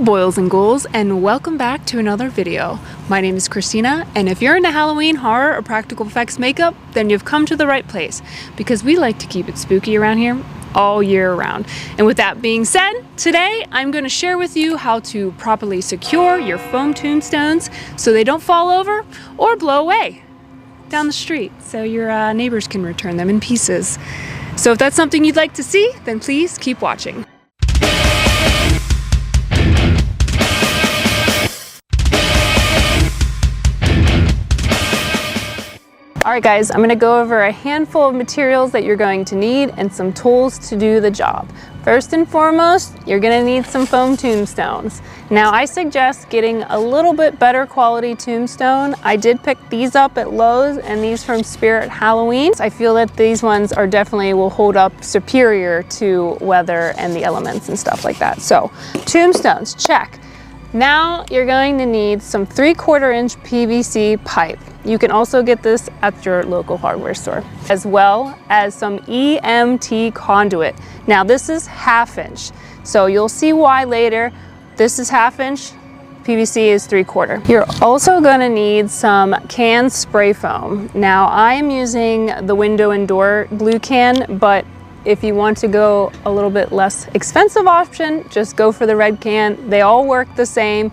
Hello boils and ghouls, and welcome back to another video. My name is Christina, and if you're into Halloween, horror, or practical effects makeup, then you've come to the right place, because we like to keep it spooky around here all year round. And with that being said, today I'm going to share with you how to properly secure your foam tombstones so they don't fall over or blow away down the street so your neighbors can return them in pieces. So if that's something you'd like to see, then please keep watching. Alright guys, I'm going to go over a handful of materials that you're going to need and some tools to do the job. First and foremost, you're going to need some foam tombstones. Now I suggest getting a little bit better quality tombstone. I did pick these up at Lowe's and these from Spirit Halloween. I feel that these ones are definitely will hold up superior to weather and the elements and stuff like that. So tombstones, check. Now you're going to need some 3/4 inch PVC pipe. You can also get this at your local hardware store, as well as some EMT conduit. Now this is 1/2 inch, so you'll see why later. This is 1/2 inch, PVC is 3/4. You're also gonna need some can spray foam. Now I am using the window and door blue can, but if you want to go a little bit less expensive option, just go for the red can. They all work the same.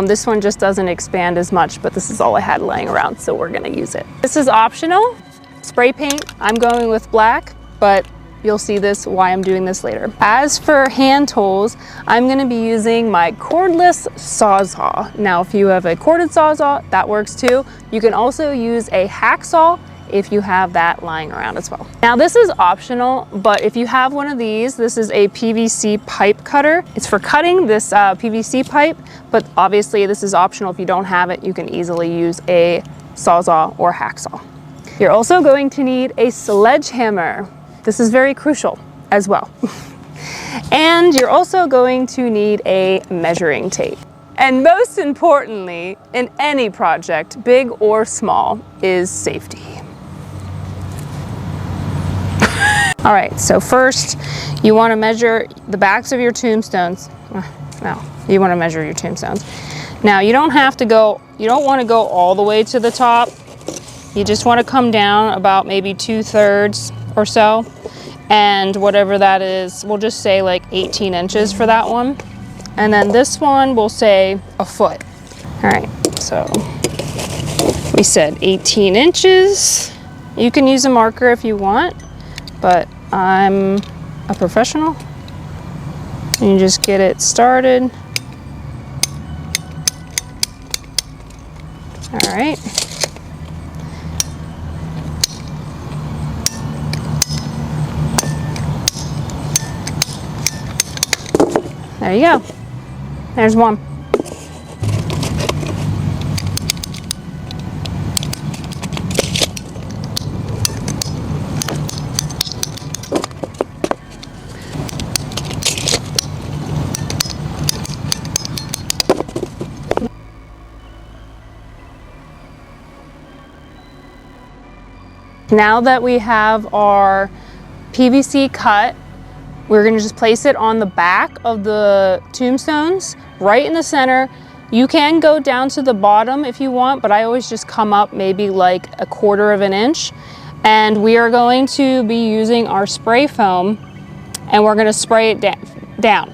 This one just doesn't expand as much, but this is all I had laying around, so we're gonna use it. This is optional. Spray paint, I'm going with black, but you'll see this why I'm doing this later. As for hand tools, I'm gonna be using my cordless Sawzall. Now, if you have a corded Sawzall, that works too. You can also use a hacksaw if you have that lying around as well. Now this is optional, but if you have one of these, this is a PVC pipe cutter. It's for cutting this PVC pipe, but obviously this is optional. If you don't have it, you can easily use a Sawzall or hacksaw. You're also going to need a sledgehammer. This is very crucial as well. And you're also going to need a measuring tape. And most importantly, in any project, big or small, is safety. All right, so first you want to measure the backs of your tombstones. No, you want to measure your tombstones. Now you don't have to go, you don't want to go all the way to the top. You just want to come down about maybe 2/3 or so. And whatever that is, we'll just say like 18 inches for that one. And then this one we'll say 1 foot. All right, so we said 18 inches. You can use a marker if you want, but I'm a professional. And you just get it started. All right. There you go. There's one. Now that we have our PVC cut, we're gonna just place it on the back of the tombstones, right in the center. You can go down to the bottom if you want, but I always just come up maybe like 1/4 inch. And we are going to be using our spray foam, and we're gonna spray it down.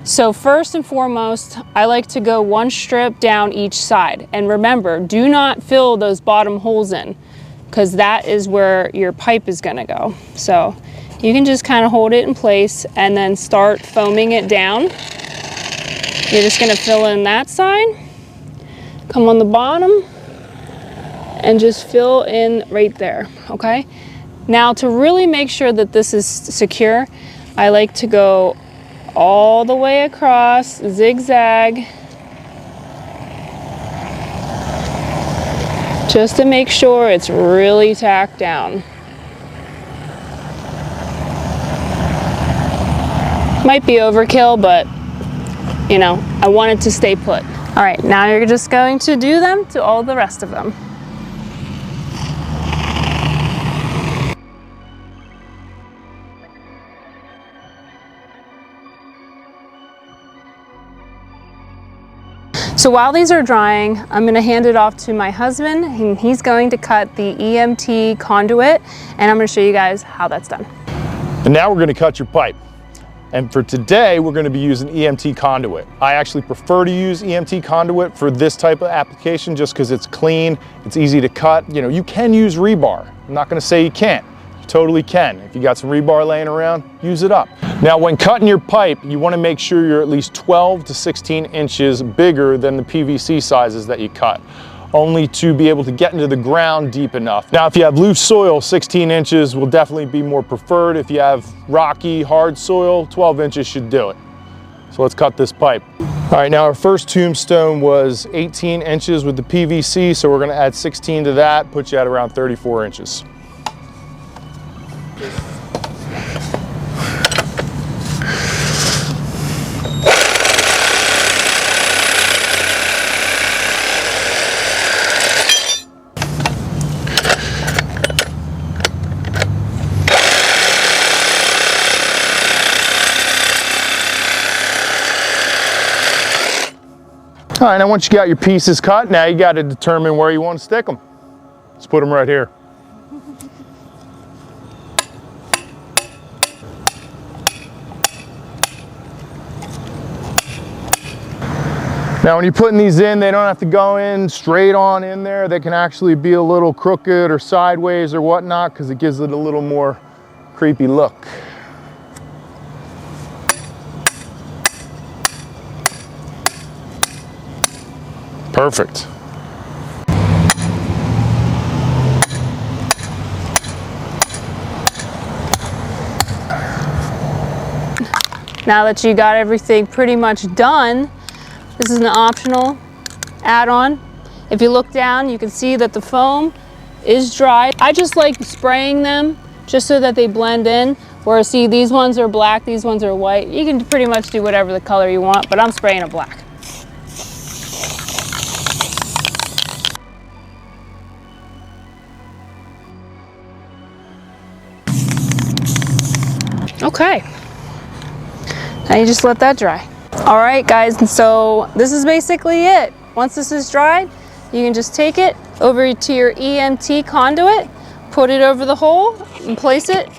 So first and foremost, I like to go 1 strip down each side. And remember, do not fill those bottom holes in, because that is where your pipe is gonna go. So you can just kind of hold it in place and then start foaming it down. You're just gonna fill in that side, come on the bottom, and just fill in right there, okay? Now to really make sure that this is secure, I like to go all the way across, zigzag, just to make sure it's really tacked down. Might be overkill, but you know, I want it to stay put. All right, now you're just going to do them to all the rest of them. So while these are drying, I'm going to hand it off to my husband, and he's going to cut the EMT conduit, and I'm going to show you guys how that's done. And now we're going to cut your pipe. And for today, we're going to be using EMT conduit. I actually prefer to use EMT conduit for this type of application just because it's clean, it's easy to cut. You know, you can use rebar. I'm not going to say you can't. You totally can. If you got some rebar laying around, use it up. Now, when cutting your pipe, you want to make sure you're at least 12 to 16 inches bigger than the PVC sizes that you cut, only to be able to get into the ground deep enough. Now, if you have loose soil, 16 inches will definitely be more preferred. If you have rocky, hard soil, 12 inches should do it. So let's cut this pipe. All right, now our first tombstone was 18 inches with the PVC, so we're gonna add 16 to that, put you at around 34 inches. All right, now once you got your pieces cut, now you got to determine where you want to stick them. Let's put them right here. Now when you're putting these in, they don't have to go in straight on in there. They can actually be a little crooked or sideways or whatnot because it gives it a little more creepy look. Perfect. Now that you got everything pretty much done, this is an optional add-on. If you look down, you can see that the foam is dry. I just like spraying them just so that they blend in. Whereas see, these ones are black, these ones are white. You can pretty much do whatever the color you want, but I'm spraying it black. Okay, now you just let that dry. All right guys, and so this is basically it. Once this is dried, you can just take it over to your EMT conduit, put it over the hole, and place it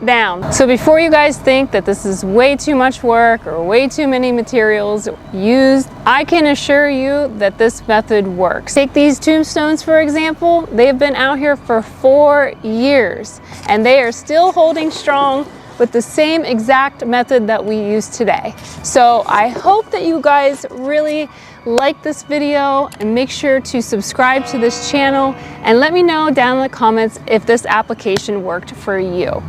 down. So before you guys think that this is way too much work or way too many materials used, I can assure you that this method works. Take these tombstones for example, they've been out here for 4 years and they are still holding strong with the same exact method that we use today. So I hope that you guys really like this video and make sure to subscribe to this channel and let me know down in the comments if this application worked for you.